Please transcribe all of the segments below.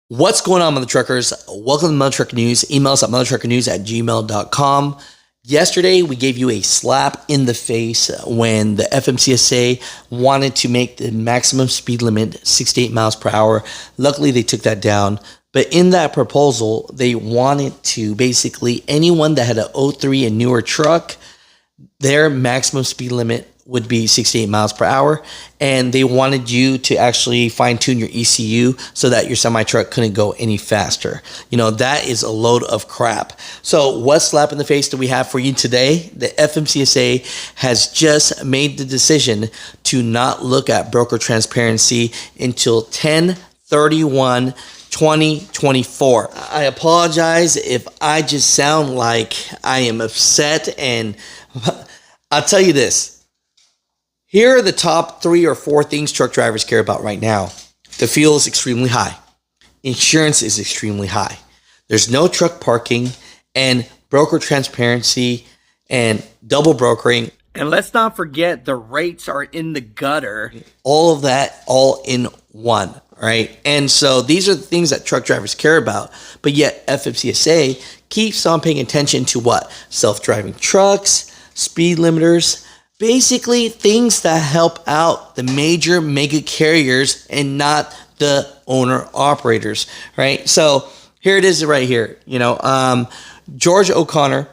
What's going on, Mutha Truckers? Welcome to Mutha Trucker News. Email us at muthatruckernews@gmail.com. Yesterday, we gave you a slap in the face when the FMCSA wanted to make the maximum speed limit 68 miles per hour. Luckily, they took that down. But in that proposal, they wanted to basically anyone that had an 03 and newer truck, their maximum speed limit would be 68 miles per hour. And they wanted you to actually fine tune your ECU so that your semi truck couldn't go any faster. You know, that is a load of crap. So what slap in the face do we have for you today? The FMCSA has just made the decision to not look at broker transparency until 10/31/2024. I apologize if I just sound like I am upset, and I'll tell you this. Here are the top 3 or 4 things truck drivers care about right now. The fuel is extremely high. Insurance is extremely high. There's no truck parking, and broker transparency and double brokering. And let's not forget the rates are in the gutter. All of that all in one, right? And so these are the things that truck drivers care about. But yet FMCSA keeps on paying attention to what? Self-driving trucks, speed limiters, basically things that help out the major mega carriers and not the owner operators, right? So here it is right here. George O'Connor,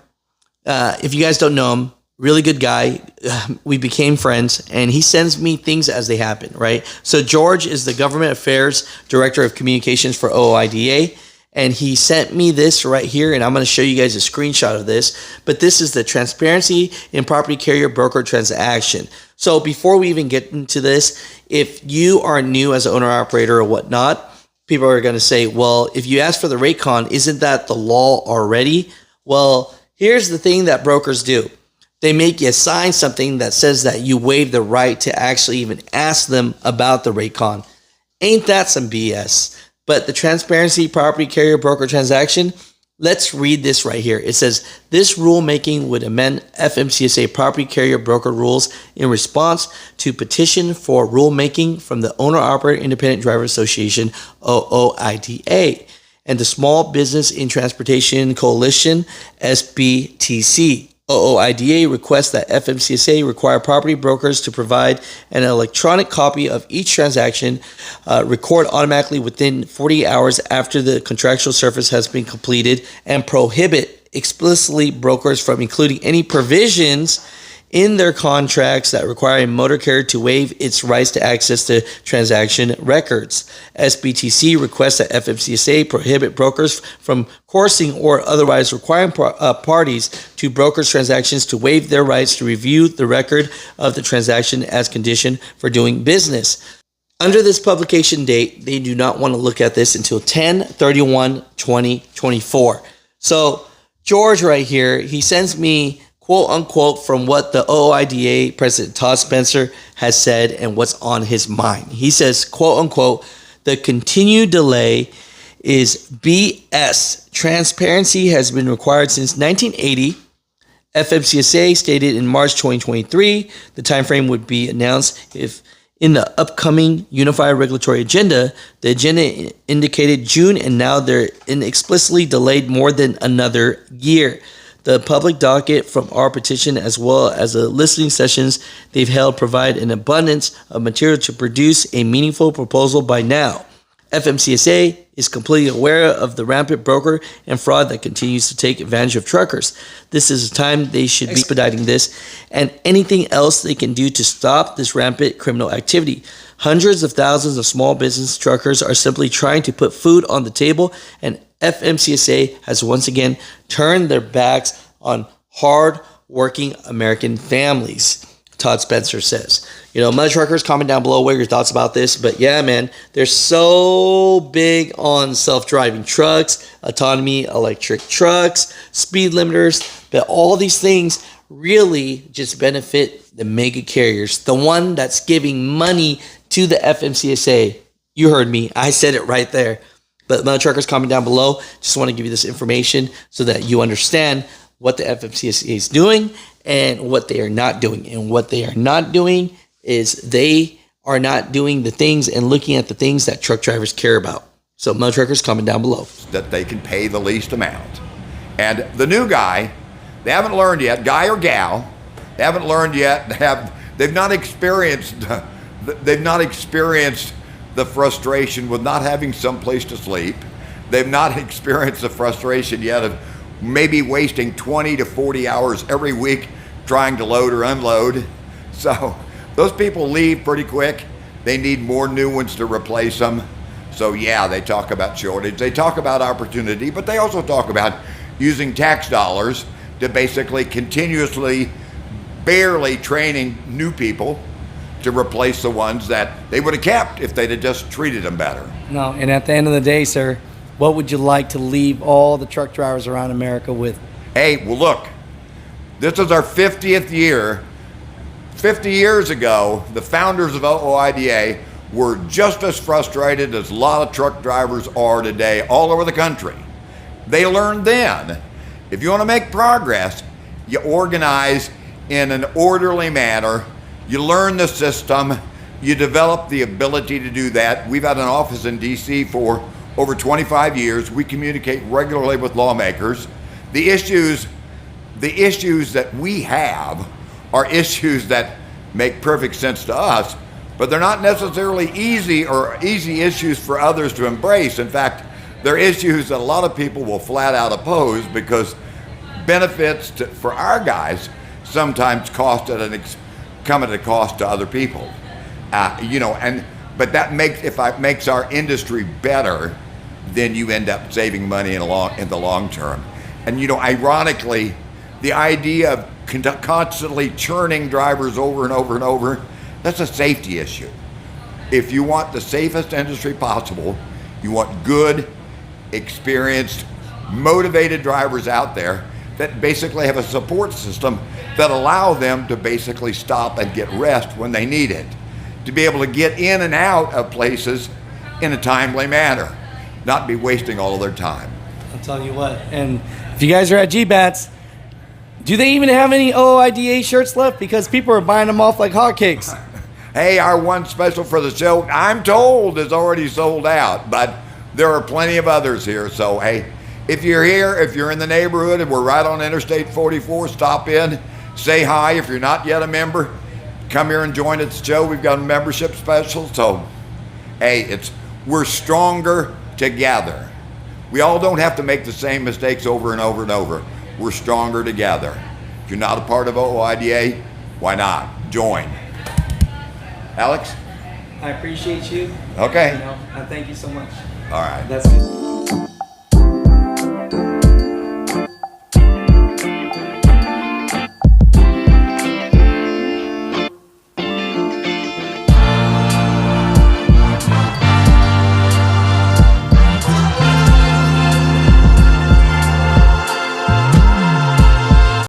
if you guys don't know him, really good guy. We became friends, and he sends me things as they happen, right? So George is the Government Affairs Director of Communications for OOIDA. And he sent me this right here, and I'm going to show you guys a screenshot of this. But this is the transparency in property carrier broker transaction. So before we even get into this, if you are new as an owner operator or whatnot, people are going to say, well, if you ask for the rate con, isn't that the law already? Well, here's the thing that brokers do. They make you sign something that says that you waive the right to actually even ask them about the rate con. Ain't that some BS? But the transparency property carrier broker transaction, let's read this right here. It says, this rulemaking would amend FMCSA property carrier broker rules in response to petition for rulemaking from the Owner Operator Independent Driver Association, OOIDA, and the Small Business in Transportation Coalition, SBTC. OOIDA requests that FMCSA require property brokers to provide an electronic copy of each transaction, record automatically within 40 hours after the contractual service has been completed, and prohibit explicitly brokers from including any provisions in their contracts that require a motor carrier to waive its rights to access to transaction records. SBTC requests that FMCSA prohibit brokers from coercing or otherwise requiring parties to brokers' transactions to waive their rights to review the record of the transaction as condition for doing business. Under this publication date, they do not want to look at this until 10/31/2024. So George right here, he sends me quote unquote from what the OOIDA President Todd Spencer has said and what's on his mind. He says, quote unquote, the continued delay is BS. Transparency has been required since 1980. FMCSA stated in March 2023 the timeframe would be announced if in the upcoming Unified Regulatory Agenda. The agenda indicated June, and now they're inexplicitly delayed more than another year. The public docket from our petition, as well as the listening sessions they've held, provide an abundance of material to produce a meaningful proposal by now. FMCSA is completely aware of the rampant broker and fraud that continues to take advantage of truckers. This is the time they should be expediting this and anything else they can do to stop this rampant criminal activity. Hundreds of thousands of small business truckers are simply trying to put food on the table, and FMCSA has once again turned their backs on hard-working American families, Todd Spencer says. Mutha Truckers, comment down below what your thoughts about this. But yeah, man, they're so big on self-driving trucks, autonomy, electric trucks, speed limiters, but all these things really just benefit the mega carriers, the one that's giving money to the FMCSA. You heard me. I said it right there. But Mutha Truckers, comment down below. Just want to give you this information so that you understand what the FMCSA is doing and what they are not doing. And what they are not doing is they are not doing the things and looking at the things that truck drivers care about. So Mutha Truckers, comment down below. That they can pay the least amount. And the new guy, they haven't learned yet, guy or gal, they haven't learned yet, they've not experienced the frustration with not having some place to sleep. They've not experienced the frustration yet of maybe wasting 20 to 40 hours every week trying to load or unload. So those people leave pretty quick. They need more new ones to replace them. So yeah, they talk about shortage, they talk about opportunity, but they also talk about using tax dollars to basically continuously, barely training new people to replace the ones that they would have kept if they'd have just treated them better. No, and at the end of the day, sir, what would you like to leave all the truck drivers around America with? Hey, well look, this is our 50th year. 50 years ago, the founders of OOIDA were just as frustrated as a lot of truck drivers are today all over the country. They learned then, if you want to make progress, you organize in an orderly manner, you learn the system, you develop the ability to do that. We've had an office in DC for over 25 years. We communicate regularly with lawmakers. The issues that we have are issues that make perfect sense to us, but they're not necessarily easy issues for others to embrace. In fact, they're issues that a lot of people will flat out oppose because benefits for our guys sometimes come at a cost to other people. But that makes our industry better, then you end up saving money in the long term. And ironically, the idea of constantly churning drivers over and over and over, that's a safety issue. If you want the safest industry possible, you want good, experienced, motivated drivers out there that basically have a support system that allow them to basically stop and get rest when they need it, to be able to get in and out of places in a timely manner, not be wasting all of their time. I'll tell you what, and if you guys are at GBATs, do they even have any OOIDA shirts left? Because people are buying them off like hotcakes. Hey, our one special for the show, I'm told, is already sold out, but there are plenty of others here. So, hey, if you're here, if you're in the neighborhood and we're right on Interstate 44, stop in, say hi. If you're not yet a member, come here and join us at the show. We've got a membership special. So, hey, we're stronger together. We all don't have to make the same mistakes over and over and over. We're stronger together. If you're not a part of OOIDA, why not? Join. Alex? I appreciate you. Okay. I thank you so much. All right. That's it.